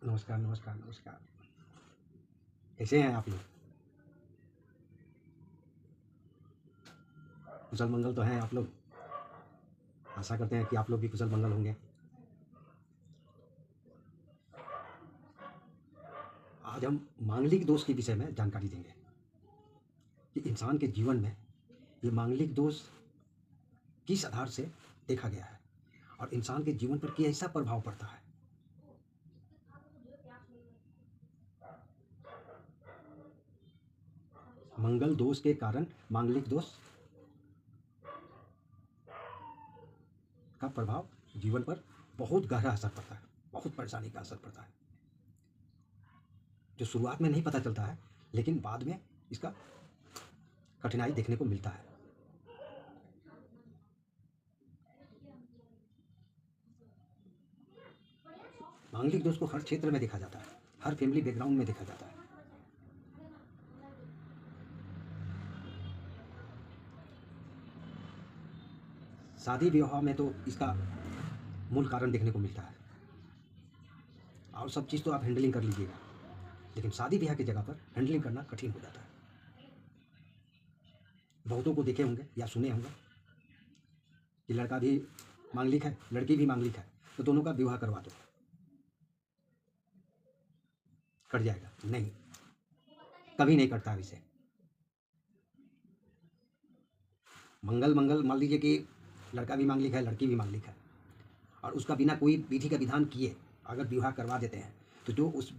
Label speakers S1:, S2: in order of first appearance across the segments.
S1: नमस्कार, नमस्कार, नमस्कार। कैसे हैं आप लोग? कुशल-मंगल तो हैं आप लोग? आशा करते हैं कि आप लोग भी कुशल-मंगल होंगे। आज हम मांगलिक दोष के विषय में जानकारी देंगे कि इंसान के जीवन में ये मांगलिक दोष किस आधार से देखा गया है और इंसान के जीवन पर कैसा प्रभाव पड़ता है। मंगल दोष के कारण मांगलिक दोष का प्रभाव जीवन पर बहुत गहरा असर पड़ता है, बहुत परेशानी का असर पड़ता है, जो शुरुआत में नहीं पता चलता है, लेकिन बाद में इसका कठिनाई देखने को मिलता है। मांगलिक दोष को हर क्षेत्र में देखा जाता है, हर फैमिली बैकग्राउंड में देखा जाता है। शादी विवाह में तो इसका मूल कारण देखने को मिलता है और सब चीज़ तो आप हैंडलिंग कर लीजिएगा, लेकिन शादी ब्याह की जगह पर हैंडलिंग करना कठिन हो जाता है। बहुतों को देखे होंगे या सुने होंगे कि लड़का भी मांगलिक है, लड़की भी मांगलिक है, तो दोनों का विवाह करवा दो, कट जाएगा। नहीं, कभी नहीं कटता इसे। मंगल मंगल मान लीजिए कि लड़का भी मांगलिक है, लड़की भी मांगलिक है, और उसका बिना कोई विधि का विधान किए अगर विवाह करवा देते हैं, तो जो उस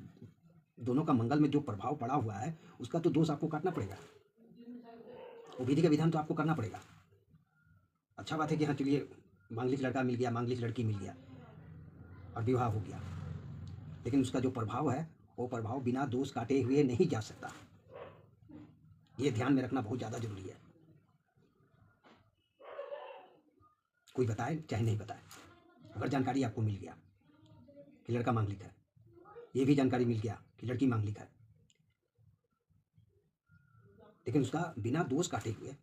S1: दोनों का मंगल में जो प्रभाव पड़ा हुआ है, उसका तो दोष आपको काटना पड़ेगा। वो विधि का विधान तो आपको करना पड़ेगा। अच्छा बात है कि हाँ चलिए, मांगलिक लड़का मिल गया, मांगलिक लड़की मिल गया और विवाह हो गया, लेकिन उसका जो प्रभाव है वो प्रभाव बिना दोष काटे हुए नहीं जा सकता। ये ध्यान में रखना बहुत ज़्यादा जरूरी है। कोई बताए चाहे नहीं बताए, अगर जानकारी आपको मिल गया कि लड़का मांगलिक है, ये भी जानकारी मिल गया कि लड़की मांगलिक है, लेकिन उसका बिना दोष काटे हुए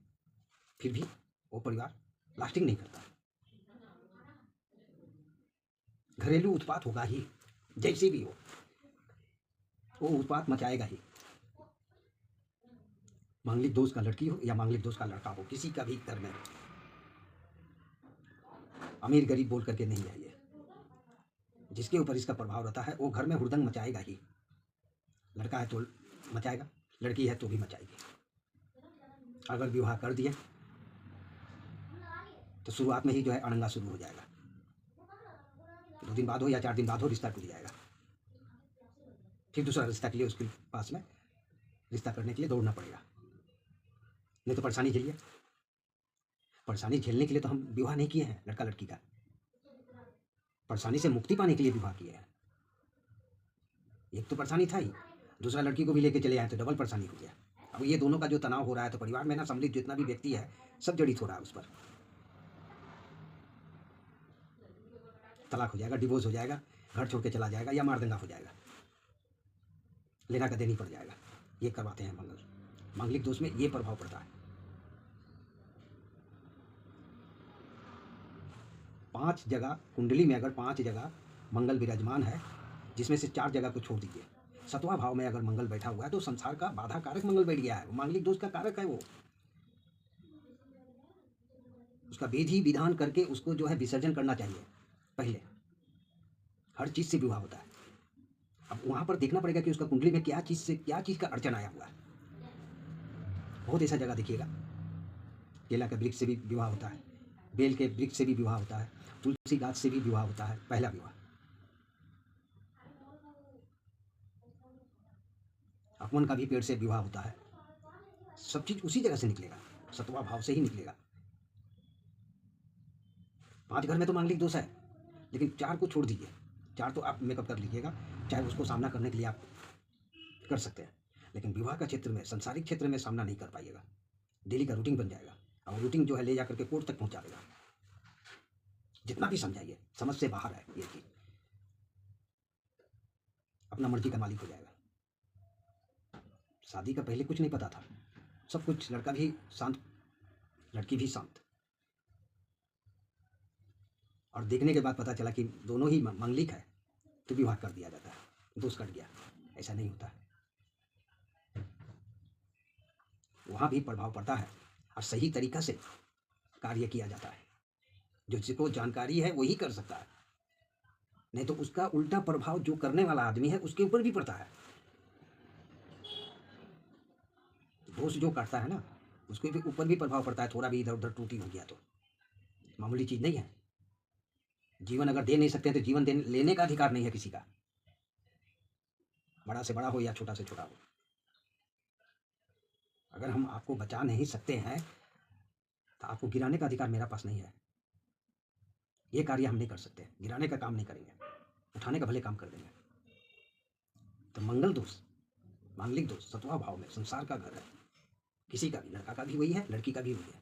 S1: फिर भी वो परिवार लास्टिंग नहीं करता। घरेलू उत्पात होगा ही, जैसे भी हो वो उत्पात मचाएगा ही। मांगलिक दोष का लड़की हो या मांगलिक दोष का लड़का हो, किसी का भी घर में अमीर गरीब बोल करके नहीं है। ये जिसके ऊपर इसका प्रभाव रहता है वो घर में हुड़दंग मचाएगा ही। लड़का है तो मचाएगा, लड़की है तो भी मचाएगी। अगर विवाह कर दिए तो शुरुआत में ही जो है अड़ंगा शुरू हो जाएगा। 2 दिन बाद हो या 4 दिन बाद हो, रिश्ता टूट जाएगा। फिर दूसरा रिश्ता के लिए उसके पास में रिश्ता करने के लिए दौड़ना पड़ेगा, नहीं तो परेशानी झेलिए। परेशानी झेलने के लिए तो हम विवाह नहीं किए हैं लड़का लड़की का, परेशानी से मुक्ति पाने के लिए विवाह किए हैं। एक तो परेशानी था ही, दूसरा लड़की को भी लेके चले आए तो डबल परेशानी हो गया। अब ये दोनों का जो तनाव हो रहा है, तो परिवार में ना सम्मिलित जितना भी व्यक्ति है सब जड़ित हो रहा है उस पर। तलाक हो जाएगा, डिवोर्स हो जाएगा, घर छोड़ के चला जाएगा या मारदंगा हो जाएगा, लेना का देनी पड़ जाएगा। ये करवाते हैं मंगल। मांगलिक दोष में ये प्रभाव पड़ता है। 5 जगह कुंडली में अगर 5 जगह मंगल विराजमान है, जिसमें से 4 जगह को छोड़ दीजिए, 7वां भाव में अगर मंगल बैठा हुआ है तो संसार का बाधा कारक मंगल बैठ गया है। मांगलिक दोष का कारक है वो। उसका विधि विधान करके उसको जो है विसर्जन करना चाहिए। पहले हर चीज़ से विवाह होता है। अब वहाँ पर देखना पड़ेगा कि उसका कुंडली में क्या चीज़ का अड़चन आया हुआ है। बहुत ऐसा जगह देखिएगा, केला के वृक्ष से भी विवाह होता है, बेल के वृक्ष से भी विवाह होता है, तुलसी गाछ से भी विवाह होता है, पहला विवाह। अपवन का भी पेड़ से विवाह होता है। सब चीज़ उसी जगह से निकलेगा, 7वां भाव से ही निकलेगा। 5 घर में तो मांगलिक दोष है, लेकिन 4 को छोड़ दीजिए। 4 तो आप मेकअप कर लीजिएगा, चाहे उसको सामना करने के लिए आप कर सकते हैं, लेकिन विवाह का क्षेत्र में, संसारिक क्षेत्र में सामना नहीं कर पाइएगा। डेली का रूटीन बन जाएगा और रूटीन जो है ले जाकर के कोर्ट तक पहुंचा देगा। जितना भी समझाइए समझ से बाहर है ये चीज। अपना मर्जी का मालिक हो जाएगा। शादी का पहले कुछ नहीं पता था, सब कुछ, लड़का भी शांत, लड़की भी शांत, और देखने के बाद पता चला कि दोनों ही मंगलिक है, तो विवाह कर दिया जाता है। दोष कट गया, ऐसा नहीं होता। वहाँ भी प्रभाव पड़ता है और सही तरीक़ा से कार्य किया जाता है। जो जिसको जानकारी है वही कर सकता है, नहीं तो उसका उल्टा प्रभाव जो करने वाला आदमी है उसके ऊपर भी पड़ता है। दोष जो काटता है ना उसके भी ऊपर भी प्रभाव पड़ता है। थोड़ा भी इधर उधर त्रुटि हो गया तो मामूली चीज़ नहीं है। जीवन अगर दे नहीं सकते तो जीवन लेने का अधिकार नहीं है किसी का, बड़ा से बड़ा हो या छोटा से छोटा हो। अगर हम आपको बचा नहीं सकते हैं तो आपको गिराने का अधिकार मेरा पास नहीं है। ये कार्य हम नहीं कर सकते, गिराने का काम नहीं करेंगे, उठाने का भले काम कर देंगे। तो मंगल दोष, मांगलिक दोष सत्वा भाव में संसार का घर है, किसी का भी, लड़का का भी वही है, लड़की का भी वही है।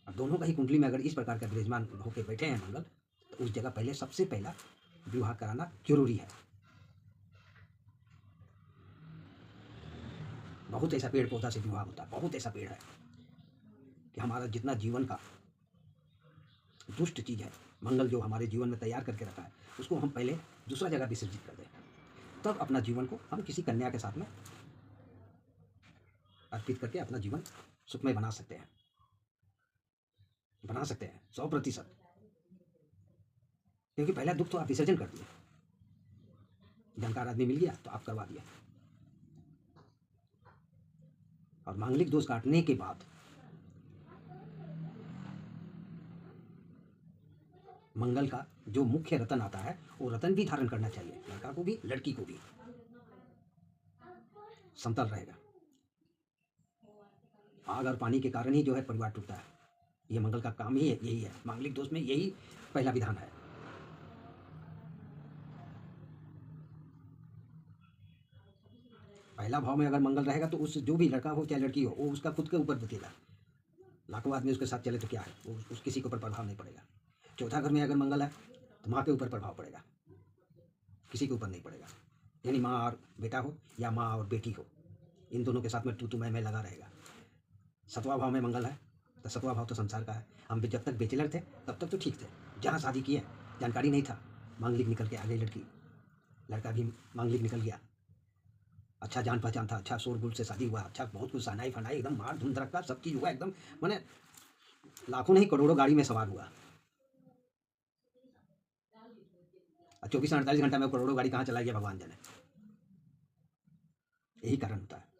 S1: और दोनों का ही कुंडली में अगर इस प्रकार का विराजमान होकर बैठे हैं मंगल, तो उस जगह पहले सबसे पहला विवाह कराना जरूरी है। बहुत ऐसा पेड़ पौधा से विवाह होता है, बहुत ऐसा पेड़ है कि हमारा जितना जीवन का दुष्ट चीज़ है, मंगल जो हमारे जीवन में तैयार करके रखा है, उसको हम पहले दूसरा जगह विसर्जित कर दें, तब अपना जीवन को हम किसी कन्या के साथ में अर्पित करके अपना जीवन सुखमय बना सकते हैं, 100%। क्योंकि पहला दुख तो आप विसर्जन कर दिए, जानकार आदमी मिल गया तो आप करवा दिया। और मांगलिक दोष काटने के बाद मंगल का जो मुख्य रतन आता है वो रतन भी धारण करना चाहिए, लड़का को भी लड़की को भी। समतल रहेगा। आग और पानी के कारण ही जो है परिवार टूटता है, ये मंगल का काम ही है, यही है। मांगलिक दोष में यही पहला विधान है। पहला भाव में अगर मंगल रहेगा तो उस जो भी लड़का हो चाहे लड़की हो वो उसका खुद के ऊपर बीतेगा। लाखों आदमी उसके साथ चले तो क्या है, वो उस किसी के ऊपर प्रभाव नहीं पड़ेगा। चौथा घर में अगर मंगल है तो माँ के ऊपर प्रभाव पड़ेगा, किसी के ऊपर नहीं पड़ेगा। यानी माँ और बेटा हो या माँ और बेटी हो, इन दोनों के साथ में तू मैं लगा रहेगा। सतवा भाव में मंगल है तो सतवा भाव तो संसार का है। हम जब तक बैचलर थे तब तक तो ठीक थे, जहाँ शादी की है जानकारी नहीं था, मांगलिक निकल के आ गई लड़की, लड़का भी मांगलिक निकल गया, अच्छा जान पहचान था, अच्छा शोरगुल से शादी हुआ, अच्छा बहुत कुछ सनाई फनाई एकदम मार धूम धड़का सब चीज़ हुआ एकदम, मैंने लाखों नहीं करोड़ों गाड़ी में सवार हुआ। 24 से 48 घंटा में करोड़ों गाड़ी कहाँ चला गया भगवान जाने। यही कारण होता है।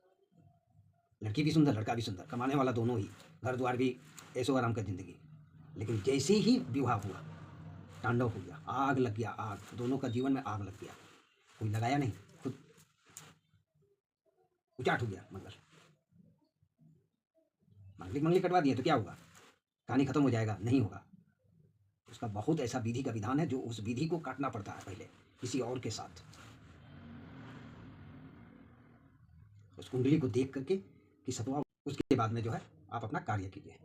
S1: लड़की भी सुंदर लड़का भी सुंदर, कमाने वाला दोनों ही, घर द्वार भी, ऐशो आराम का जिंदगी। लेकिन जैसे ही विवाह हुआ तांडव हो गया, आग लग गया, आग, दोनों का जीवन में आग लग गया। कोई लगाया नहीं, खुद उचाट हो गया मंगल। मांगलिक कटवा दिए तो क्या होगा, कहानी खत्म हो जाएगा? नहीं होगा। उसका बहुत ऐसा विधि का विधान है जो उस विधि को काटना पड़ता है पहले किसी और के साथ। उस कुंडली को देख करके कि सतवा, उसके बाद में जो है आप अपना कार्य कीजिए।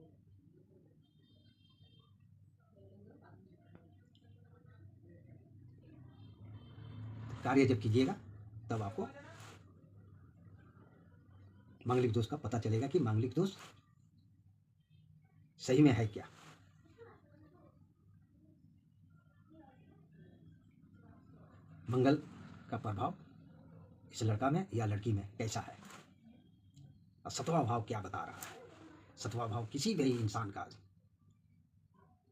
S1: कार्य जब कीजिएगा तब आपको मांगलिक दोष का पता चलेगा कि मांगलिक दोष सही में है क्या। मंगल का प्रभाव इस लड़का में या लड़की में कैसा है, और सतवा भाव क्या बता रहा है। सतवा भाव किसी भी इंसान का,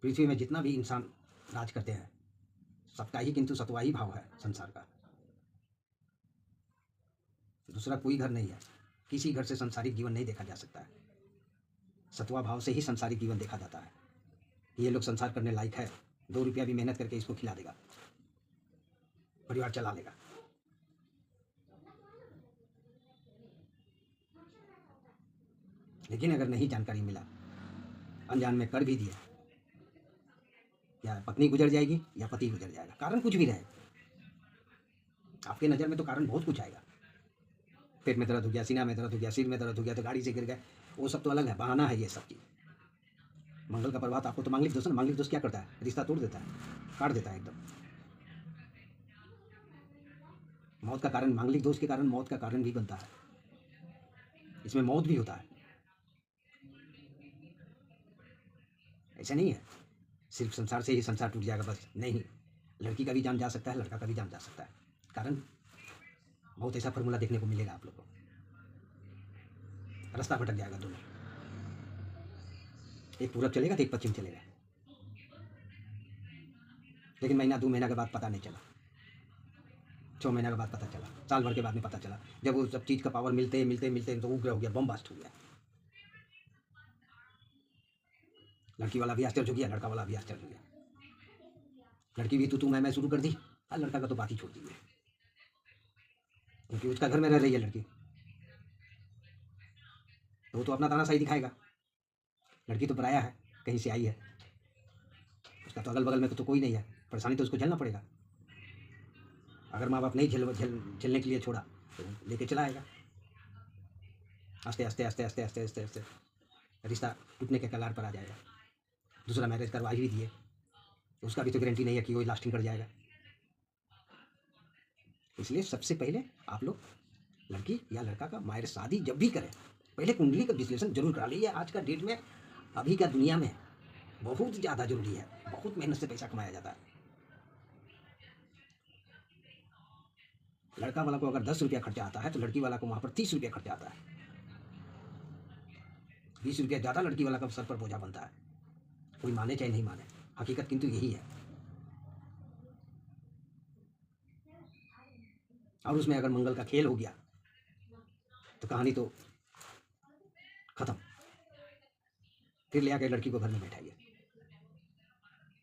S1: पृथ्वी में जितना भी इंसान राज करते हैं सबका ही किंतु सतवा ही भाव है संसार का, दूसरा कोई घर नहीं है। किसी घर से संसारिक जीवन नहीं देखा जा सकता है, सतवा भाव से ही संसारिक जीवन देखा जाता है। ये लोग संसार करने लायक है, 2 रुपया भी मेहनत करके इसको खिला देगा, परिवार चला लेगा। लेकिन अगर नहीं जानकारी मिला, अनजान में कर भी दिया, या पत्नी गुजर जाएगी या पति गुजर जाएगा, कारण कुछ भी रहे, आपके नज़र में तो कारण बहुत कुछ आएगा। पेट में दर्द हो गया, सीना में दर्द हो गया, सिर में दर्द हो गया, तो गाड़ी से गिर गए, वो सब तो अलग है, बहाना है ये सब चीज़। मंगल का प्रभाव आपको तो मांगलिक दोष, मांगलिक दोष क्या करता है, रिश्ता तोड़ देता है, काट देता है एकदम। मौत का कारण, मांगलिक दोष के कारण मौत का कारण भी बनता है, इसमें मौत भी होता है। ऐसा नहीं है सिर्फ संसार से ही संसार टूट जाएगा बस, नहीं, लड़की का भी जान जा सकता है, लड़का का भी जान जा सकता है। कारण बहुत ऐसा फॉर्मूला देखने को मिलेगा आप लोग को, रास्ता भटक जाएगा दोनों, एक पूरब चलेगा तो एक पश्चिम चलेगा। लेकिन महीना 2 महीना के बाद पता नहीं चला, 6 महीना के बाद पता चला, साल भर के बाद में पता चला, जब वो सब चीज़ का पावर मिलते मिलते मिलते तो उग्र हो गया, बम ब्लास्ट हो गया। लड़की वाला भी आश्चर्य हो गया, लड़का वाला भी आश्चर्य हो गया। लड़की भी तू मैं शुरू कर दी, और लड़का का तो बात ही छोड़ दी है, क्योंकि उसका घर में रह रही है लड़की, तो वो तो अपना तानाशाही दिखाएगा। लड़की तो पराया है, कहीं से आई है, उसका तो अगल बगल में तो कोई नहीं है, परेशानी तो उसको झेलना पड़ेगा। अगर माँ बाप नहीं झेलने के लिए छोड़ा तो लेके चला आएगा। आस्ते आस्ते आस्ते आस्ते आस्ते आस्ते आस्ते रिश्ता टूटने के कगार पर आ जाएगा। दूसरा मैरिज करवा ही दिए, उसका भी तो गारंटी नहीं है कि वो लास्टिंग कर जाएगा। इसलिए सबसे पहले आप लोग लड़की या लड़का का मैरिज शादी जब भी करें, पहले कुंडली का विश्लेषण जरूर करा लीजिए। आज का डेट में, अभी का दुनिया में बहुत ज़्यादा जरूरी है, बहुत मेहनत से पैसा कमाया जाता है। लड़का वाला को अगर 10 रुपया खर्चा आता है तो लड़की वाला को वहाँ पर 30 रुपया खर्चा आता है। 20 रुपया ज़्यादा लड़की वाला का सर पर बोझा बनता है, कोई माने चाहे नहीं माने, हकीकत किंतु यही है। और उसमें अगर मंगल का खेल हो गया तो कहानी तो खत्म। फिर ले आकर लड़की को घर में बैठाइए,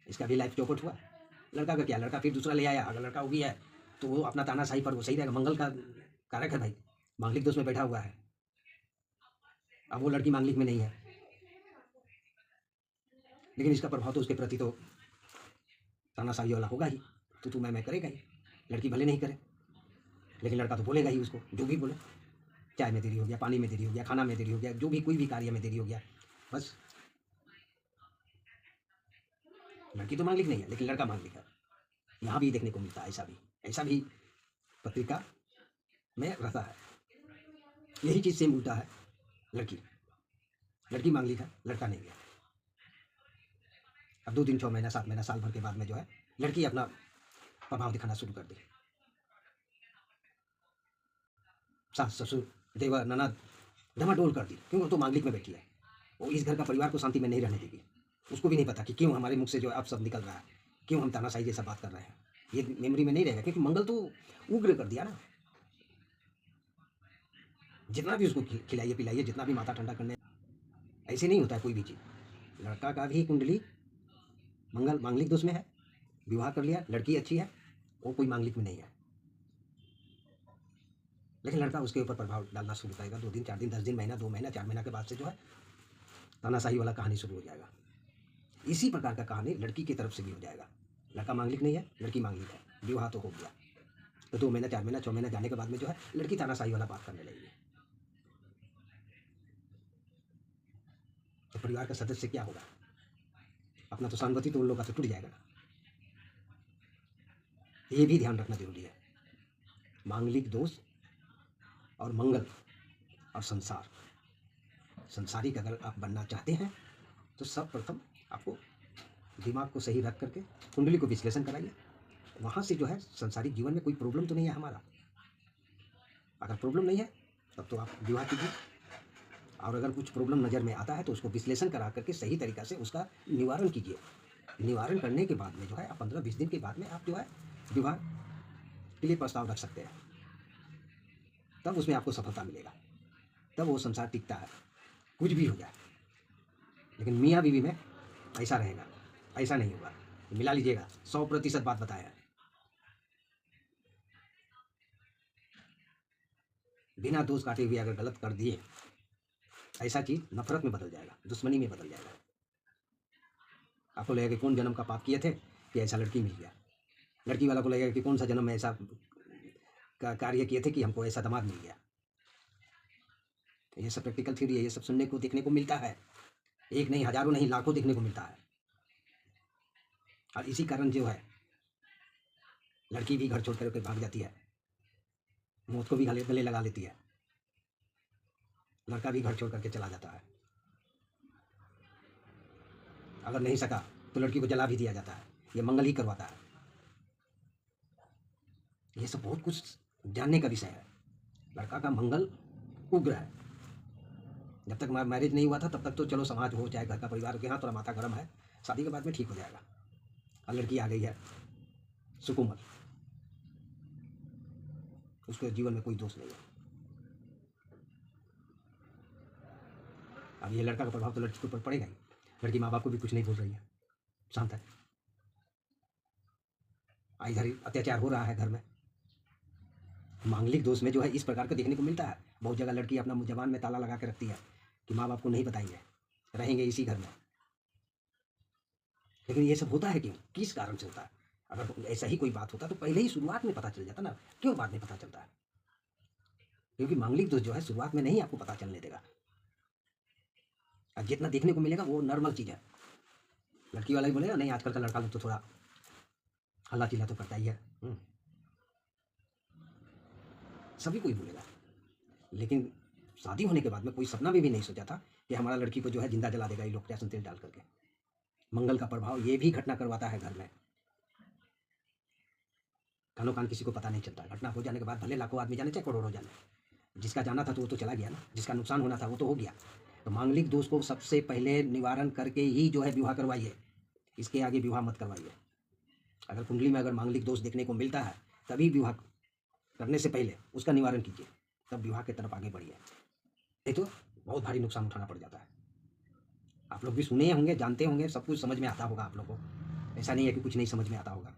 S1: इसका भी लाइफ चौपट हुआ। लड़का का क्या, लड़का फिर दूसरा ले आया, अगर लड़का हो गया है तो वो अपना तानाशाही पर वो सही रहेगा। मंगल का कारक है भाई, मांगलिक दोष में बैठा हुआ है। अब वो लड़की मांगलिक में नहीं है, लेकिन इसका प्रभाव तो उसके प्रति तो तानाशाही वाला होगा ही, तो तू मैं करेगा ही। लड़की भले नहीं करे, लेकिन लड़का तो बोलेगा ही उसको, जो भी बोले, चाय में देरी हो गया, पानी में देरी हो गया, खाना में देरी हो गया, जो भी कोई भी कार्य में देरी हो गया, बस। लड़की तो मांगलिक नहीं है, लेकिन लड़का मांगलिक है। यहाँ भी देखने को मिलता है, ऐसा भी पत्रिका में रहता है। यही चीज़ सेम उल्टा है। लड़की मांगलिक है, लड़का नहीं है। अब 2 दिन 6 महीना 7 महीना साल भर के बाद में जो है लड़की अपना प्रभाव दिखाना शुरू कर दी। सास ससुर देवर ननद धमाडोल कर दी, क्यों? तो मांगलिक में बैठी है, वो इस घर का परिवार को शांति में नहीं रहने देगी। उसको भी नहीं पता कि क्यों हमारे मुख से जो अब सब निकल रहा है, क्यों हम तानाशाही जैसा बात कर रहे हैं, ये मेमोरी में नहीं रहेगा, क्योंकि मंगल तो उग्र कर दिया ना। जितना भी उसको खिलाइए पिलाइए, जितना भी माथा ठंडा करने, ऐसे नहीं होता है कोई भी चीज़। लड़का का भी कुंडली मंगल मांगलिक दोष में है, विवाह कर लिया, लड़की अच्छी है, वो कोई मांगलिक में नहीं है, लेकिन लड़का उसके ऊपर प्रभाव डालना शुरू करेगा। 2 दिन 4 दिन 10 दिन महीना 2 महीना 4 महीना के बाद से जो है तानाशाही वाला कहानी शुरू हो जाएगा। इसी प्रकार का कहानी लड़की की तरफ से भी हो जाएगा। लड़का मांगलिक नहीं है, लड़की मांगलिक है, विवाह तो हो गया, तो 2 महीना 4 महीना 6 महीना जाने के बाद में जो है लड़की तानाशाही वाला बात करने लगेगी। तो परिवार का सदस्य क्या होगा, अपना तो सहानुभूति तो उन लोगों का तो टूट जाएगा ना। ये भी ध्यान रखना जरूरी है। मांगलिक दोष और मंगल और संसारिक अगर आप बनना चाहते हैं तो सब प्रथम आपको दिमाग को सही रख करके कुंडली को विश्लेषण कराइए। वहाँ से जो है संसारिक जीवन में कोई प्रॉब्लम तो नहीं है हमारा। अगर प्रॉब्लम नहीं है तब तो आप विवाह कीजिए, और अगर कुछ प्रॉब्लम नज़र में आता है तो उसको विश्लेषण करा करके सही तरीक़ा से उसका निवारण कीजिए। निवारण करने के बाद में जो है आप 15-20 दिन के बाद में आप जो है विवाह के लिए प्रस्ताव रख सकते हैं। तब उसमें आपको सफलता मिलेगा, तब वो संसार टिकता है, कुछ भी हो जाए। लेकिन मियाँ बीवी में ऐसा रहेगा, ऐसा नहीं होगा। मिला लीजिएगा, 100% बात बताया। बिना दोष काटे हुए अगर गलत कर दिए, ऐसा चीज़ नफरत में बदल जाएगा, दुश्मनी में बदल जाएगा। आपको लगेगा कि कौन जन्म का पाप किए थे कि ऐसा लड़की मिल गया। लड़की वाला को लगेगा कि कौन सा जन्म में ऐसा कार्य किए थे कि हमको ऐसा दामाद मिल गया। ये सब प्रैक्टिकल थ्योरी है, ये सब सुनने को देखने को मिलता है, एक नहीं हजारों नहीं लाखों देखने को मिलता है। और इसी कारण जो है लड़की भी घर छोड़ कर भाग जाती है, मौत को भी गले लगा लेती है, लड़का भी घर छोड़ करके चला जाता है। अगर नहीं सका तो लड़की को जला भी दिया जाता है, ये मंगल ही करवाता है। ये सब बहुत कुछ जानने का विषय है। लड़का का मंगल उग्र है। जब तक मैरिज नहीं हुआ था तब तक तो चलो समाज हो चाहे घर का परिवार के यहाँ थोड़ा माथा गर्म है, शादी के बाद में ठीक हो जाएगा। और लड़की आ गई है सुकुमार, उसके जीवन में कोई दोष नहीं है। अब ये लड़का का प्रभाव तो लड़की के ऊपर पड़ेगा ही। लड़की माँ बाप को भी कुछ नहीं बोल रही है, शांत है। इधर अत्याचार हो रहा है घर में। मांगलिक दोष में जो है इस प्रकार का देखने को मिलता है। बहुत जगह लड़की अपना जबान में ताला लगा के रखती है कि माँ बाप को नहीं बताएंगे, रहेंगे इसी घर में। लेकिन ये सब होता है क्यों, किस कारण से होता है? अगर ऐसा ही कोई बात होता तो पहले ही शुरुआत में पता चल जाता ना, क्यों बाद में पता चलता है? क्योंकि मांगलिक दोष जो है शुरुआत में नहीं आपको पता चलने देगा। और जितना देखने को मिलेगा वो नॉर्मल चीज़ है। लड़की वाला ही बोलेगा नहीं, आजकल का लड़का लोग तो थोड़ा हल्ला चिल्ला तो करता ही है, सभी कोई बोलेगा। लेकिन शादी होने के बाद में कोई सपना में भी नहीं सोचा था कि हमारा लड़की को जो है जिंदा जला देगा ये लोग कैसन तेल डाल करके। मंगल का प्रभाव ये भी घटना करवाता है घर में। कानो कान किसी को पता नहीं चलता। घटना हो जाने के बाद भले लाखों आदमी जाने चाहे करोड़ों जाने, जिसका जाना था तो वो तो चला गया ना, जिसका नुकसान होना था वो तो हो गया। तो मांगलिक दोष को सबसे पहले निवारण करके ही जो है विवाह करवाइए, इसके आगे विवाह मत करवाइए। अगर कुंडली में अगर मांगलिक दोष देखने को मिलता है तभी विवाह करने से पहले उसका निवारण कीजिए, तब विवाह की तरफ आगे बढ़िए। नहीं तो बहुत भारी नुकसान उठाना पड़ जाता है। आप लोग भी सुने होंगे, जानते होंगे, सब कुछ समझ में आता होगा आप लोग को। ऐसा नहीं है कि कुछ नहीं समझ में आता होगा।